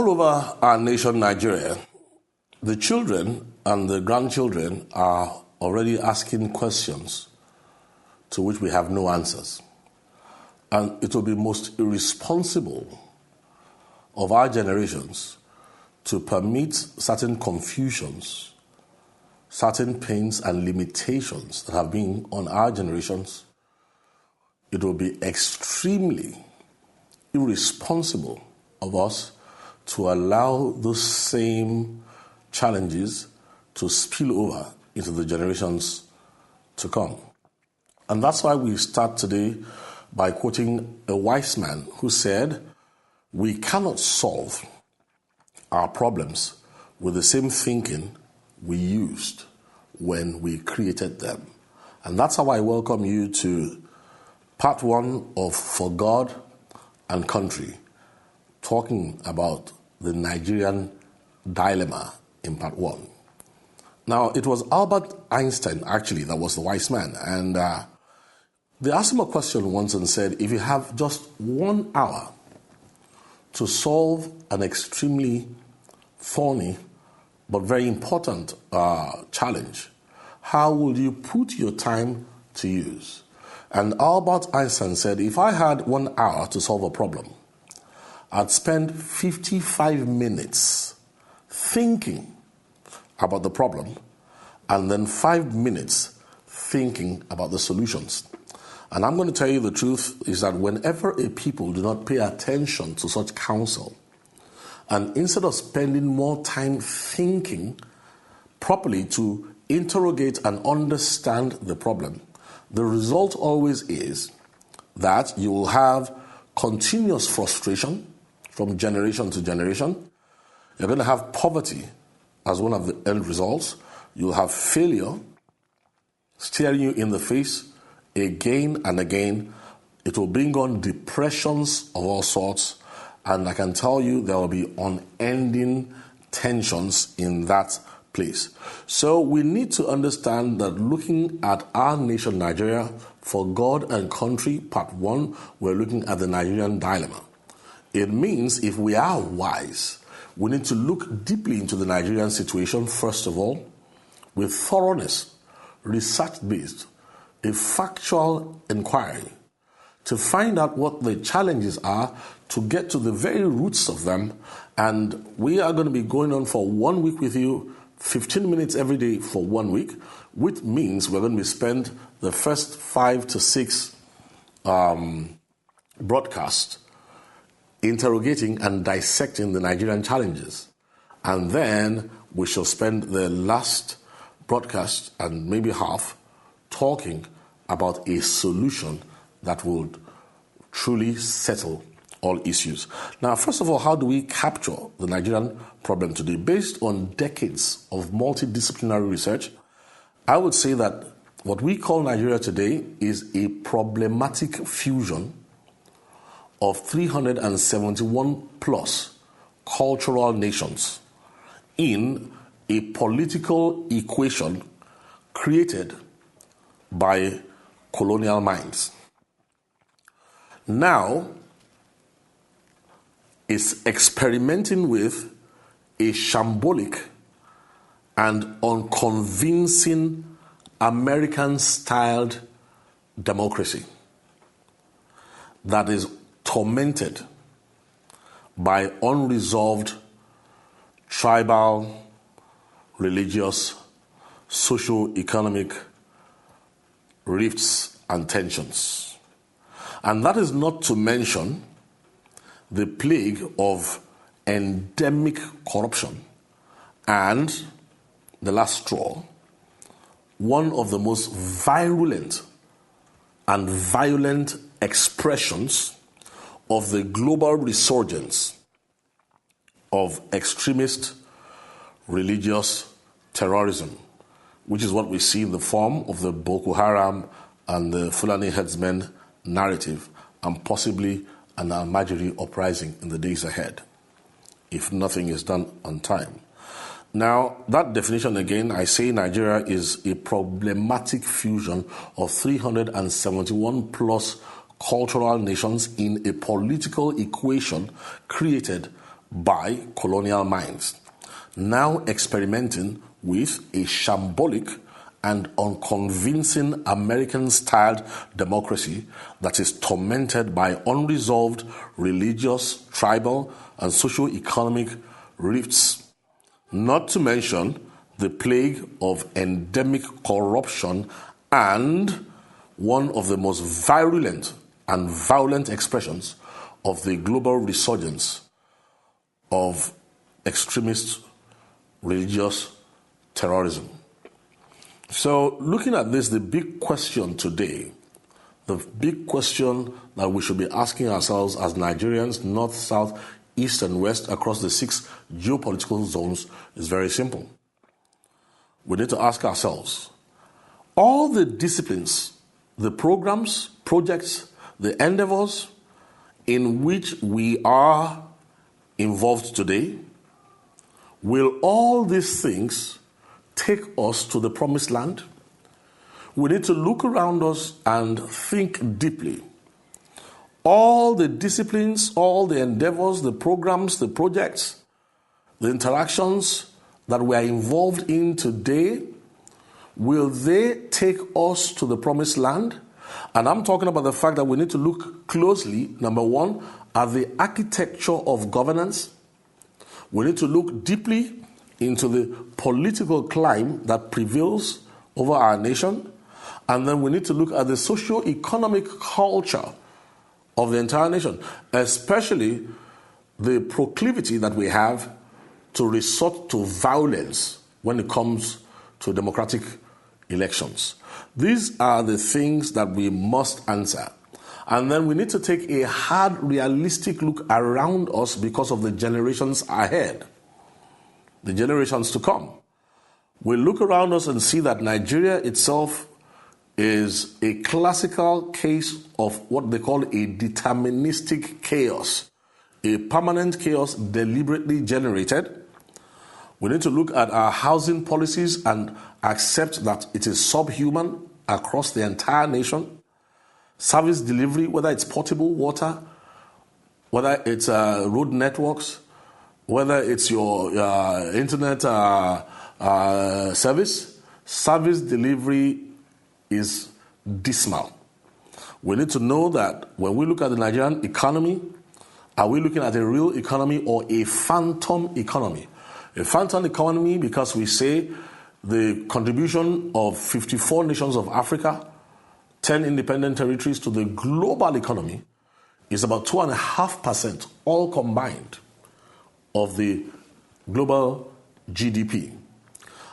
All over our nation, Nigeria, the children and the grandchildren are already asking questions to which we have no answers. And it will be most irresponsible of our generations to permit certain confusions, certain pains and limitations that have been on our generations. It will be extremely irresponsible of us to allow those same challenges to spill over into the generations to come. And that's why we start today by quoting a wise man who said, "We cannot solve our problems with the same thinking we used when we created them." And that's how I welcome you to part one of For God and Country, talking about the Nigerian dilemma in part one. Now, it was Albert Einstein, actually, that was the wise man. And they asked him a question once and said, if you have just 1 hour to solve an extremely thorny but very important challenge, how will you put your time to use? And Albert Einstein said, if I had 1 hour to solve a problem, I'd spend 55 minutes thinking about the problem and then 5 minutes thinking about the solutions. And I'm going to tell you the truth is that whenever a people do not pay attention to such counsel, and instead of spending more time thinking properly to interrogate and understand the problem, the result always is that you will have continuous frustration from generation to generation. You're going to have poverty as one of the end results. You'll have failure staring you in the face again and again. It will bring on depressions of all sorts. And I can tell you there will be unending tensions in that place. So we need to understand that looking at our nation, Nigeria, For God and Country, part one, we're looking at the Nigerian dilemma. It means if we are wise, we need to look deeply into the Nigerian situation, first of all, with thoroughness, research-based, a factual inquiry, to find out what the challenges are, to get to the very roots of them. And we are going to be going on for 1 week with you, 15 minutes every day for 1 week, which means we're going to be spend the first 5 to 6 broadcasts interrogating and dissecting the Nigerian challenges. And then we shall spend the last broadcast and maybe half talking about a solution that would truly settle all issues. Now, first of all, how do we capture the Nigerian problem today? Based on decades of multidisciplinary research, I would say that what we call Nigeria today is a problematic fusion of 371 plus cultural nations in a political equation created by colonial minds. Now, is experimenting with a shambolic and unconvincing American-styled democracy that is tormented by unresolved tribal, religious, socio-economic rifts and tensions. And that is not to mention the plague of endemic corruption and, the last straw, one of the most virulent and violent expressions of the global resurgence of extremist religious terrorism, which is what we see in the form of the Boko Haram and the Fulani headsmen narrative, and possibly an Almajiri uprising in the days ahead, if nothing is done on time. Now, that definition again, I say Nigeria is a problematic fusion of 371 plus cultural nations in a political equation created by colonial minds, now experimenting with a shambolic and unconvincing American-styled democracy that is tormented by unresolved religious, tribal, and socio-economic rifts, not to mention the plague of endemic corruption and one of the most virulent and violent expressions of the global resurgence of extremist religious terrorism. So looking at this, the big question today, the big question that we should be asking ourselves as Nigerians, north, south, east and west, across the 6 geopolitical zones is very simple. We need to ask ourselves, all the disciplines, the programs, projects, the endeavors in which we are involved today, will all these things take us to the promised land? We need to look around us and think deeply. All the disciplines, all the endeavors, the programs, the projects, the interactions that we are involved in today, will they take us to the promised land? And I'm talking about the fact that we need to look closely, number one, at the architecture of governance. We need to look deeply into the political climate that prevails over our nation. And then we need to look at the socio-economic culture of the entire nation, especially the proclivity that we have to resort to violence when it comes to democratic elections. These are the things that we must answer. And then we need to take a hard, realistic look around us because of the generations ahead, the generations to come. We look around us and see that Nigeria itself is a classical case of what they call a deterministic chaos, a permanent chaos deliberately generated. We need to look at our housing policies and accept that it is subhuman across the entire nation. Service delivery, whether it's potable water, whether it's road networks, whether it's your internet service delivery is dismal. We need to know that when we look at the Nigerian economy, are we looking at a real economy or a phantom economy? A phantom economy because we say the contribution of 54 nations of Africa, 10 independent territories to the global economy is about 2.5% all combined of the global GDP.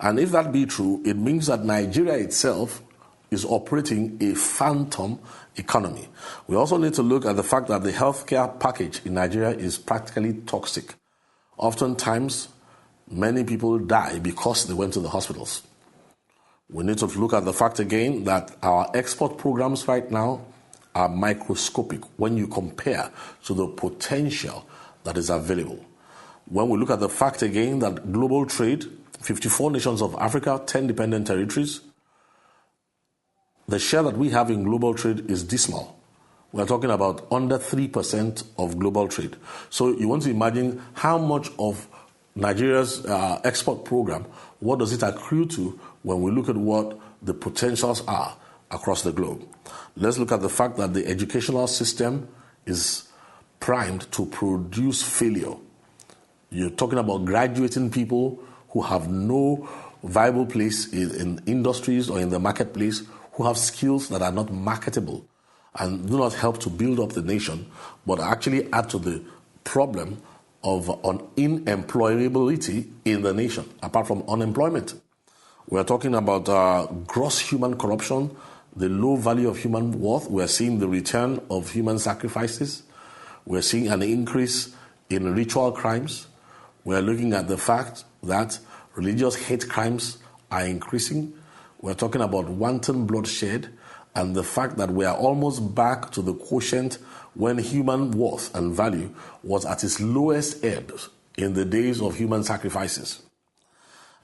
And if that be true, it means that Nigeria itself is operating a phantom economy. We also need to look at the fact that the healthcare package in Nigeria is practically toxic. Oftentimes, many people die because they went to the hospitals. We need to look at the fact again that our export programs right now are microscopic when you compare to the potential that is available. When we look at the fact again that global trade, 54 nations of Africa, 10 dependent territories, the share that we have in global trade is dismal. We're talking about under 3% of global trade. So you want to imagine how much of Nigeria's export program, what does it accrue to when we look at what the potentials are across the globe? Let's look at the fact that the educational system is primed to produce failure. You're talking about graduating people who have no viable place in industries or in the marketplace, who have skills that are not marketable and do not help to build up the nation, but actually add to the problem of unemployability in the nation, apart from unemployment. We are talking about gross human corruption, the low value of human worth. We are seeing the return of human sacrifices. We are seeing an increase in ritual crimes. We are looking at the fact that religious hate crimes are increasing. We are talking about wanton bloodshed and the fact that we are almost back to the quotient when human worth and value was at its lowest ebb in the days of human sacrifices.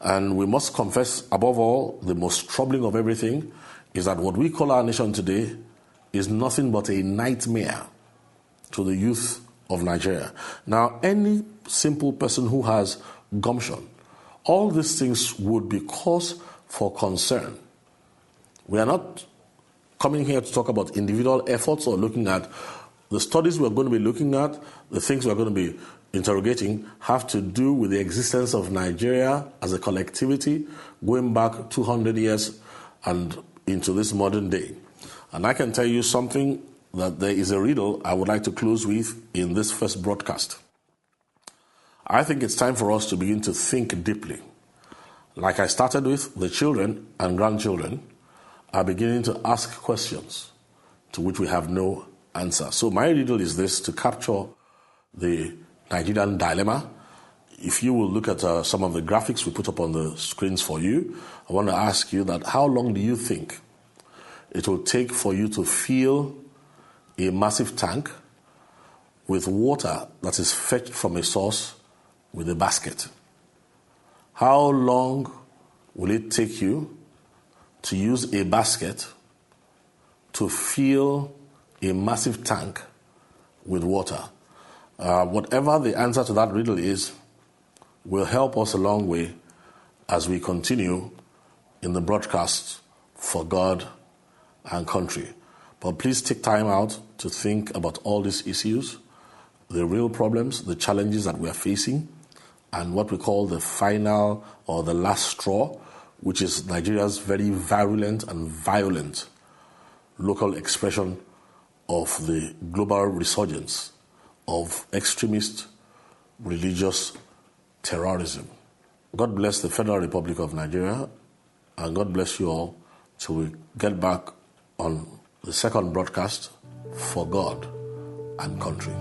And we must confess, above all, the most troubling of everything is that what we call our nation today is nothing but a nightmare to the youth of Nigeria. Now, any simple person who has gumption. All these things would be cause for concern. We are not coming here to talk about individual efforts or looking at the studies we're going to be looking at, the things we're going to be interrogating have to do with the existence of Nigeria as a collectivity going back 200 years and into this modern day. And I can tell you something, that there is a riddle I would like to close with in this first broadcast. I think it's time for us to begin to think deeply. Like I started with, the children and grandchildren are beginning to ask questions to which we have no answer. So my riddle is this, to capture the Nigerian dilemma. If you will look at some of the graphics we put up on the screens for you, I want to ask you that how long do you think it will take for you to fill a massive tank with water that is fetched from a source with a basket? How long will it take you to use a basket to fill a massive tank with water? Whatever the answer to that riddle is, will help us a long way as we continue in the broadcast for God and country. But please take time out to think about all these issues, the real problems, the challenges that we are facing, and what we call the final or the last straw, which is Nigeria's very virulent and violent local expression of the global resurgence of extremist religious terrorism. God bless the Federal Republic of Nigeria, and God bless you all till we get back on the second broadcast for God and country.